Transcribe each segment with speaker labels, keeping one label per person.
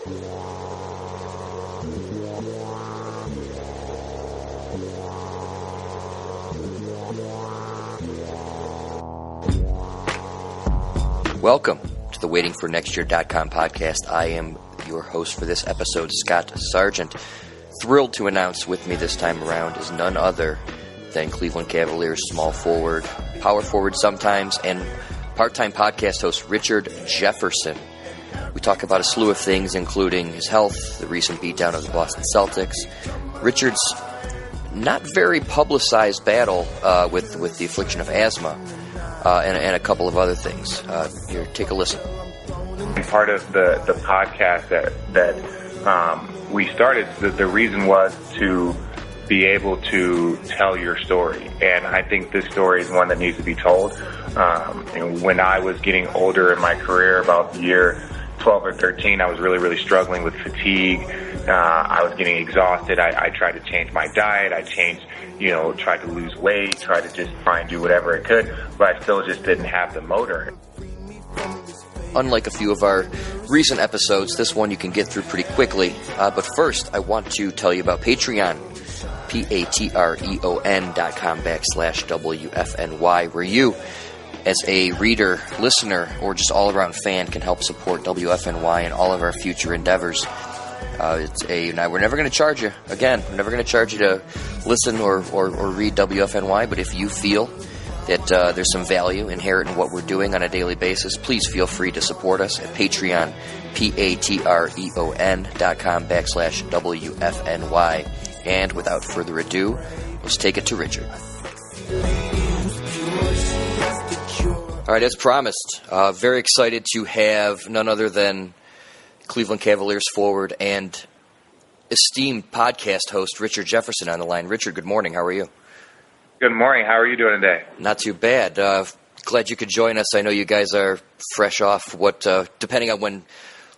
Speaker 1: Welcome to the waitingfornextyear.com podcast. I am your host for this episode, Scott Sargent. Thrilled to announce with me this time around is none other than Cleveland Cavaliers small forward, power forward sometimes, and part-time podcast host Richard Jefferson. We talk about a slew of things, including his health, the recent beatdown of the Boston Celtics, Richard's not very publicized battle with the affliction of asthma, and a couple of other things. Here, take a listen.
Speaker 2: Part of the podcast that we started, the reason was to be able to tell your story. And I think this story is one that needs to be told. When I was getting older in my career, about the year 12 or 13, I was really struggling with fatigue. I was getting exhausted. I tried to change my diet. I tried to lose weight, tried to just try and do whatever I could, but I still just didn't have the motor.
Speaker 1: Unlike a few of our recent episodes, this one you can get through pretty quickly. But first, I want to tell you about Patreon, patreon.com/WFNY, where you, as a reader, listener, or just all-around fan, can help support WFNY and all of our future endeavors. Now we're never going to charge you. Again, we're never going to charge you to listen or read WFNY, but if you feel that there's some value inherent in what we're doing on a daily basis, please feel free to support us at Patreon, patreon.com/WFNY. And without further ado, let's take it to Richard. All right, as promised, very excited to have none other than Cleveland Cavaliers forward and esteemed podcast host Richard Jefferson on the line. Richard, good morning. How are you?
Speaker 2: Good morning. How are you doing today?
Speaker 1: Not too bad. Glad you could join us. I know you guys are fresh off what, depending on when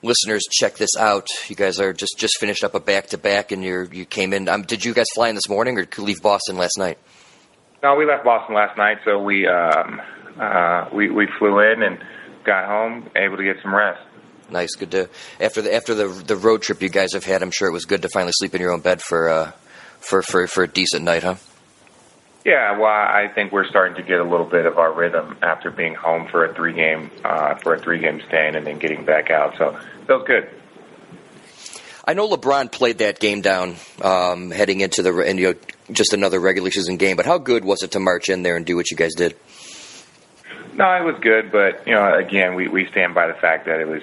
Speaker 1: listeners check this out, you guys are just finished up a back-to-back, and you came in. Did you guys fly in this morning or leave Boston last night?
Speaker 2: No, we left Boston last night, so we flew in and got home, able to get some rest.
Speaker 1: Nice, good to after the road trip you guys have had. I'm sure it was good to finally sleep in your own bed for a decent night, huh?
Speaker 2: Yeah, well, I think we're starting to get a little bit of our rhythm after being home for a three-game stand and then getting back out. So it feels good.
Speaker 1: I know LeBron played that game down heading into just another regular season game. But how good was it to march in there and do what you guys did?
Speaker 2: No, it was good, but again, we stand by the fact that it was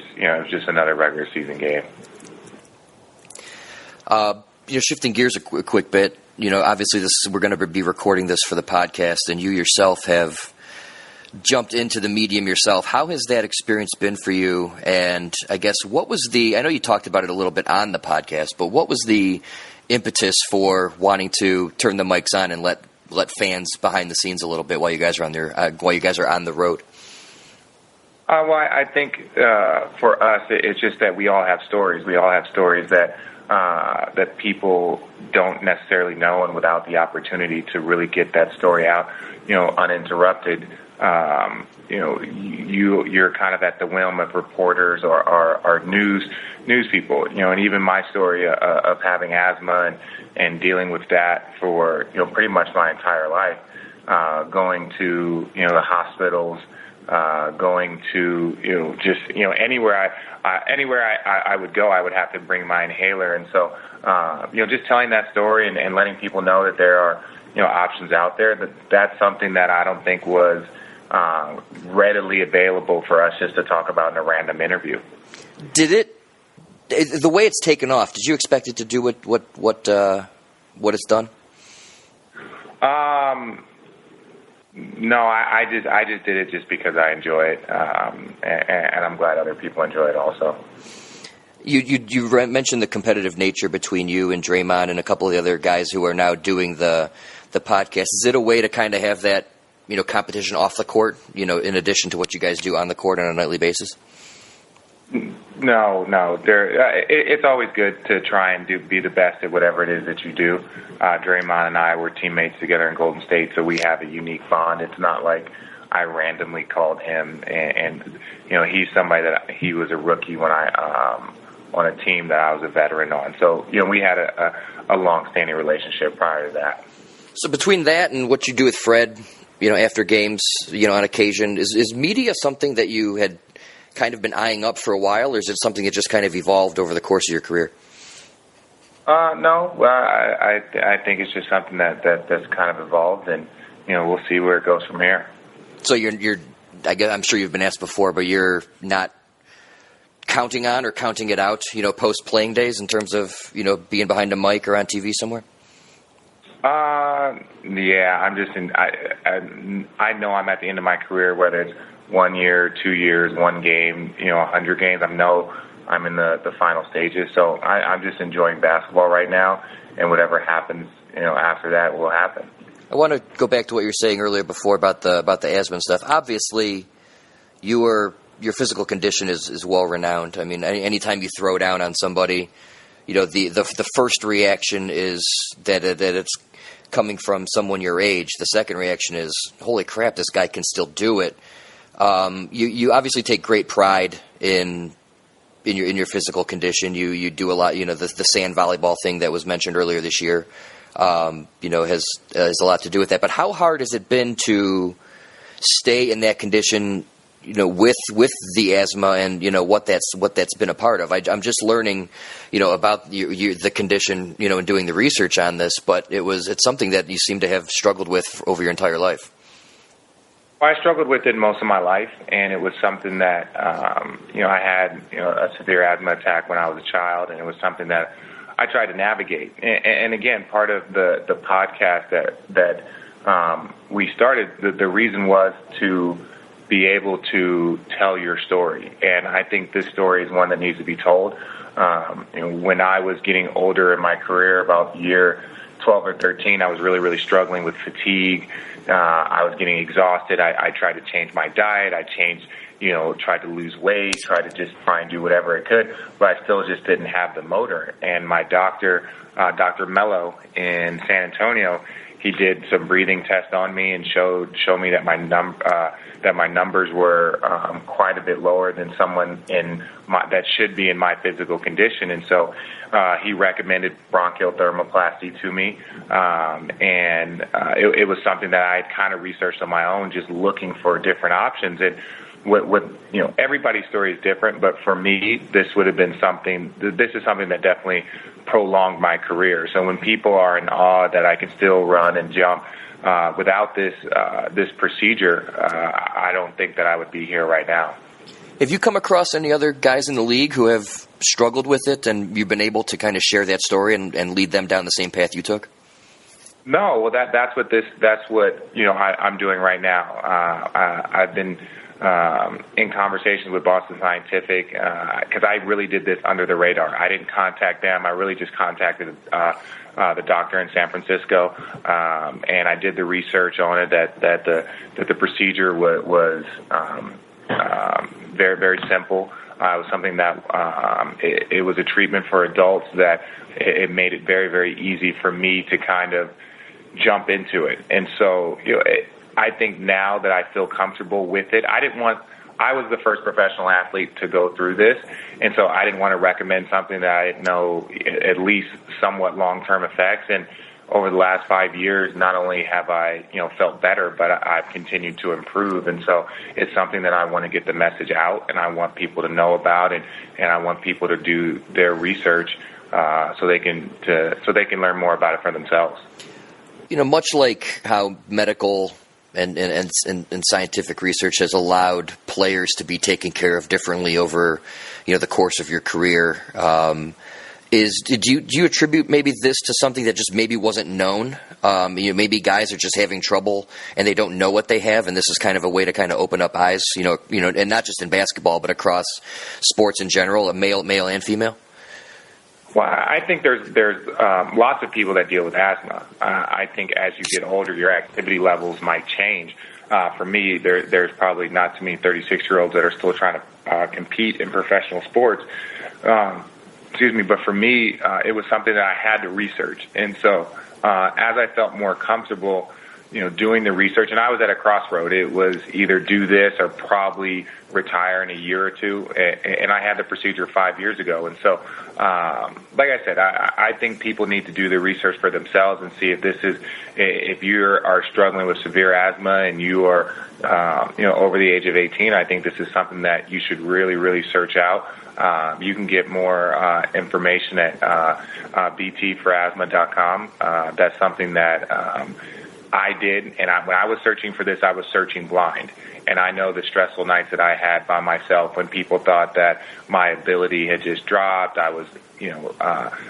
Speaker 2: just another regular season game.
Speaker 1: Shifting gears a quick bit. Obviously, we're going to be recording this for the podcast, and you yourself have jumped into the medium yourself. How has that experience been for you? And I guess I know you talked about it a little bit on the podcast, but what was the impetus for wanting to turn the mics on and let fans behind the scenes a little bit while you guys are on the road?
Speaker 2: Well, I think for us, it's just that we all have stories. We all have stories that people don't necessarily know, and without the opportunity to really get that story out, uninterrupted, you're kind of at the whim of reporters or news people, and even my story of having asthma and dealing with that for pretty much my entire life, going to the hospitals, going to anywhere I would go, I would have to bring my inhaler, and so just telling that story and letting people know that there are options out there, that's something that I don't think was readily available for us just to talk about in a random interview.
Speaker 1: The way it's taken off, did you expect it to do what it's done?
Speaker 2: No, I just did it just because I enjoy it, and I'm glad other people enjoy it also.
Speaker 1: You mentioned the competitive nature between you and Draymond and a couple of the other guys who are now doing the podcast. Is it a way to kind of have that competition off the court, in addition to what you guys do on the court on a nightly basis?
Speaker 2: No. It's always good to try and be the best at whatever it is that you do. Draymond and I were teammates together in Golden State, so we have a unique bond. It's not like I randomly called him, and he's somebody that he was a rookie when I on a team that I was a veteran on. So, we had a long-standing relationship prior to that.
Speaker 1: So between that and what you do with Fred, after games, on occasion, is media something that you had kind of been eyeing up for a while, or is it something that just kind of evolved over the course of your career?
Speaker 2: No. Well, I think it's just something that's kind of evolved, and we'll see where it goes from here.
Speaker 1: So I'm sure you've been asked before, but you're not counting on or counting it out, post playing days in terms of being behind a mic or on TV somewhere.
Speaker 2: Yeah, I'm just I know I'm at the end of my career, whether it's 1 year, 2 years, one game, 100 games. I know I'm in the final stages, so I'm just enjoying basketball right now, and whatever happens, after that will happen.
Speaker 1: I want to go back to what you were saying earlier before about the asthma and stuff. Obviously, your physical condition is well renowned. I mean, anytime you throw down on somebody, the first reaction is that it's coming from someone your age. The second reaction is, holy crap, this guy can still do it. You obviously take great pride in your physical condition. You do a lot. The sand volleyball thing that was mentioned earlier this year, has a lot to do with that. But how hard has it been to stay in that condition, with the asthma and what that's been a part of? I'm just learning, about the condition, and doing the research on this. But it's something that you seem to have struggled with over your entire life.
Speaker 2: Well, I struggled with it most of my life, and it was something that, I had, a severe asthma attack when I was a child, and it was something that I tried to navigate. And again, part of the podcast that we started, the reason was to be able to tell your story. And I think this story is one that needs to be told. When I was getting older in my career, about year 12 or 13, I was really, really struggling with fatigue. I was getting exhausted. I tried to change my diet. I tried to lose weight, tried to just try and do whatever I could, but I still just didn't have the motor. And my doctor, Dr. Mello in San Antonio, he did some breathing tests on me and showed me that my numbers were quite a bit lower than someone that should be in my physical condition. And so he recommended bronchial thermoplasty to me, and it was something that I had kind of researched on my own, just looking for different options. And everybody's story is different, but for me, this is something that definitely prolonged my career. So when people are in awe that I can still run and jump without this procedure, I don't think that I would be here right now.
Speaker 1: Have you come across any other guys in the league who have struggled with it, and you've been able to kind of share that story and lead them down the same path you took?
Speaker 2: No, well, that's what I'm doing right now. I've been in conversations with Boston Scientific, because I really did this under the radar. I didn't contact them. I really just contacted the doctor in San Francisco, and I did the research on it that the procedure was very, very simple. It was something that it was a treatment for adults that it made it very, very easy for me to kind of jump into it. And so, I think now that I feel comfortable with it, I was the first professional athlete to go through this, and so I didn't want to recommend something that I didn't know at least somewhat long-term effects. And over the last 5 years, not only have I, felt better, but I've continued to improve. And so it's something that I want to get the message out, and I want people to know about it, and I want people to do their research so they can learn more about it for themselves.
Speaker 1: Much like how medical and scientific research has allowed players to be taken care of differently over, the course of your career. Do you attribute maybe this to something that just maybe wasn't known? Maybe guys are just having trouble and they don't know what they have, and this is kind of a way to kind of open up eyes, and not just in basketball, but across sports in general, male and female.
Speaker 2: Well, I think there's lots of people that deal with asthma. I think as you get older, your activity levels might change. For me, there's probably not too many 36-year-olds that are still trying to compete in professional sports. But for me, it was something that I had to research. And so as I felt more comfortable, doing the research, and I was at a crossroad. It was either do this or probably retire in a year or two, and I had the procedure 5 years ago. And so, like I said, I think people need to do the research for themselves and see if you are struggling with severe asthma and you are, over the age of 18. I think this is something that you should really, really search out. You can get more information at btforasthma.com. That's something that I did, and when I was searching for this, I was searching blind. And I know the stressful nights that I had by myself when people thought that my ability had just dropped, I was,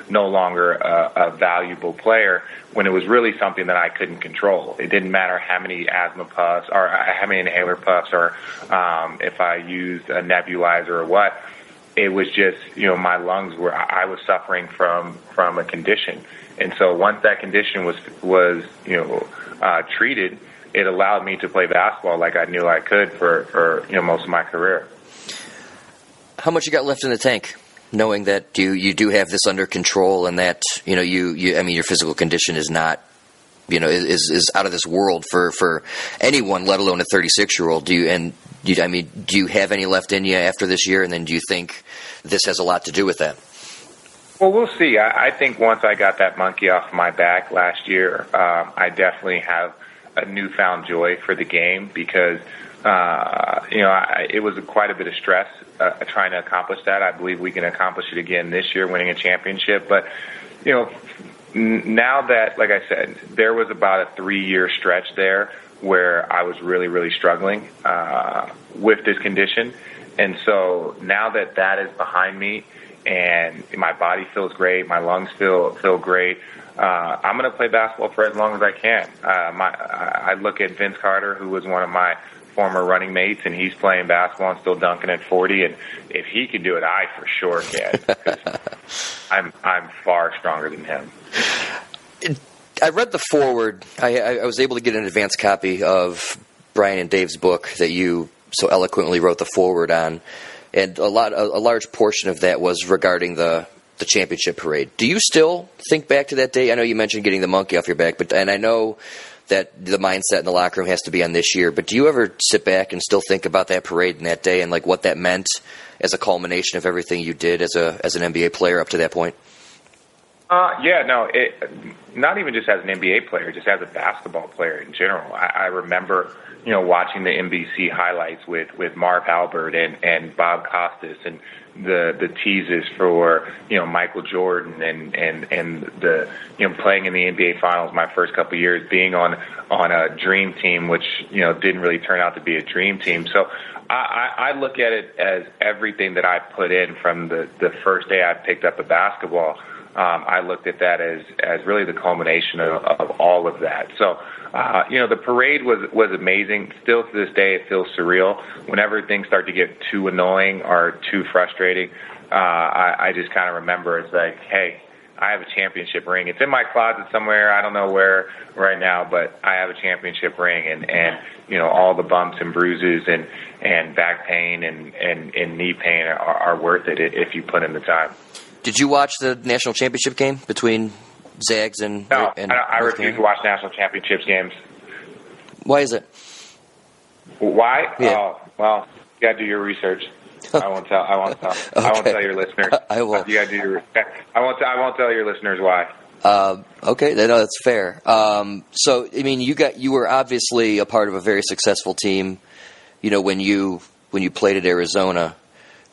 Speaker 2: no longer a valuable player, when it was really something that I couldn't control. It didn't matter how many asthma puffs or how many inhaler puffs or if I used a nebulizer or what. It was just, my lungs I was suffering from a condition. And so once that condition was treated, it allowed me to play basketball like I knew I could for most of my career.
Speaker 1: How much you got left in the tank, knowing that you do have this under control and that your physical condition is not is out of this world for anyone, let alone a 36-year-old. Do you have any left in you after this year? And then do you think this has a lot to do with that?
Speaker 2: Well, we'll see. I think once I got that monkey off my back last year, I definitely have a newfound joy for the game because, it was quite a bit of stress trying to accomplish that. I believe we can accomplish it again this year, winning a championship. But, now that, like I said, there was about a 3-year stretch there where I was really, really struggling with this condition. And so now that is behind me and my body feels great, my lungs feel great, I'm going to play basketball for as long as I can. I look at Vince Carter, who was one of my former running mates, and he's playing basketball and still dunking at 40. And if he can do it, I for sure can. 'Cause I'm far stronger than him.
Speaker 1: I read the foreword. I was able to get an advance copy of Brian and Dave's book that you so eloquently wrote the foreword on, and a large portion of that was regarding the championship parade. Do you still think back to that day? I know you mentioned getting the monkey off your back, and I know that the mindset in the locker room has to be on this year, but do you ever sit back and still think about that parade and that day and like what that meant as a culmination of everything you did as an NBA player up to that point? Not even just as an NBA player, just as a basketball player in general. I remember, watching the NBC highlights with Marv Albert and Bob Costas and the teases for, Michael Jordan and the, playing in the NBA Finals my first couple of years, being on a dream team, which, didn't really turn out to be a dream team. So I look at it as everything that I put in from the first day I picked up a basketball. I looked at that as really the culmination of all of that. So, the parade was amazing. Still to this day, it feels surreal. Whenever things start to get too annoying or too frustrating, I just kind of remember it's like, hey, I have a championship ring. It's in my closet somewhere. I don't know where right now, but I have a championship ring, and all the bumps and bruises and back pain and knee pain are worth it if you put in the time. Did you watch the national championship game between Zags and?
Speaker 2: No, I refuse to watch national championships games.
Speaker 1: Why is it?
Speaker 2: Why?
Speaker 1: Yeah.
Speaker 2: Oh, well, you gotta do your research. I won't tell. Okay. I won't tell your listeners.
Speaker 1: I will.
Speaker 2: You gotta do your. I won't tell your listeners why.
Speaker 1: Okay, no, that's fair. So, I mean, you were obviously a part of a very successful team. When you played at Arizona.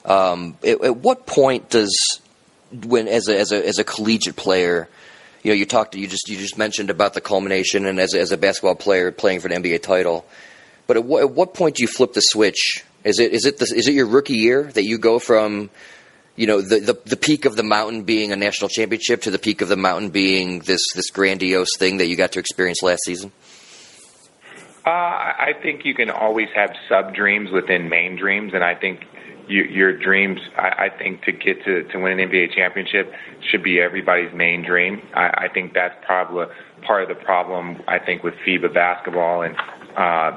Speaker 1: At what point as a collegiate player, you just mentioned about the culmination and as a basketball player playing for an NBA title, but at what point do you flip the switch? Is it your rookie year that you go from the peak of the mountain being a national championship to the peak of the mountain being this grandiose thing that you got to experience last season?
Speaker 2: I think you can always have sub dreams within main dreams, and I think your dreams, I think, to get to win an NBA championship should be everybody's main dream. I think that's probably part of the problem, I think, with FIBA basketball and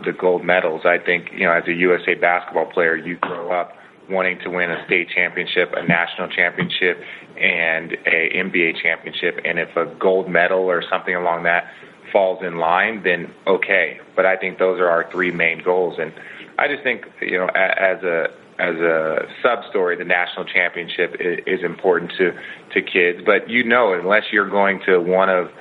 Speaker 2: the gold medals. I think, as a USA basketball player, you grow up wanting to win a state championship, a national championship, and a NBA championship. And if a gold medal or something along that falls in line, then okay. But I think those are our three main goals. And I just think, as a sub-story, the national championship is important to kids. But unless you're going to one of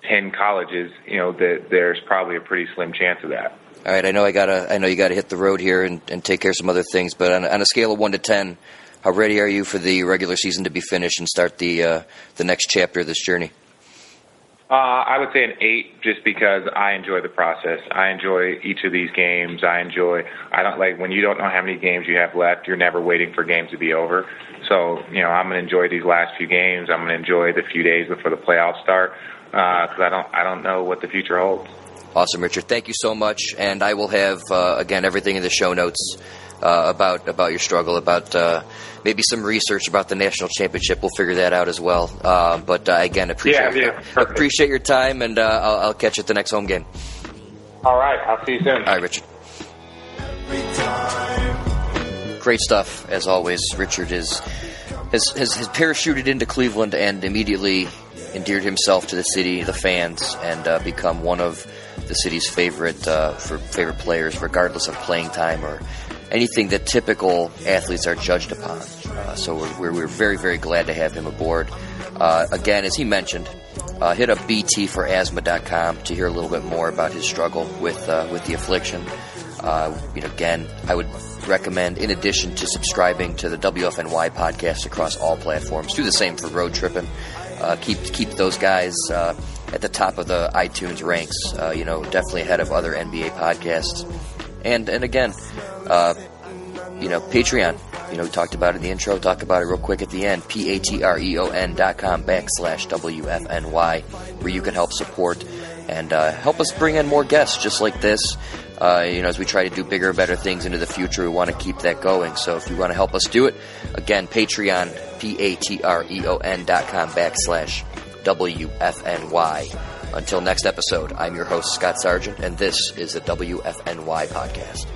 Speaker 2: 10 colleges, that there's probably a pretty slim chance of that.
Speaker 1: All right, I know you gotta hit the road here and take care of some other things. But on a scale of 1 to 10, how ready are you for the regular season to be finished and start the next chapter of this journey?
Speaker 2: I would say an 8, just because I enjoy the process. I enjoy each of these games. I don't like when you don't know how many games you have left. You're never waiting for games to be over. So, I'm going to enjoy these last few games. I'm going to enjoy the few days before the playoffs start, because I don't know what the future holds.
Speaker 1: Awesome, Richard. Thank you so much. And I will have, again, everything in the show notes about your struggle, about maybe some research about the national championship. We'll figure that out as well. But again, appreciate your time, and I'll catch you at the next home game.
Speaker 2: All right. I'll see you soon.
Speaker 1: All right, Richard. Great stuff, as always. Richard has parachuted into Cleveland and immediately endeared himself to the city, the fans, and become one of the city's favorite players, regardless of playing time or anything that typical athletes are judged upon. So we're very, very glad to have him aboard. Again, as he mentioned, hit up btforasthma.com to hear a little bit more about his struggle with the affliction. Again, I would recommend, in addition to subscribing to the WFNY podcast across all platforms, do the same for Road Trippin'. Keep those guys at the top of the iTunes ranks. Definitely ahead of other NBA podcasts. And again, Patreon. We talked about it in the intro. Talk about it real quick at the end. patreon.com/WFNY, where you can help support and help us bring in more guests just like this. As we try to do bigger and better things into the future, we want to keep that going. So if you want to help us do it, again, Patreon, patreon.com/WFNY. Until next episode, I'm your host, Scott Sargent, and this is the WFNY podcast.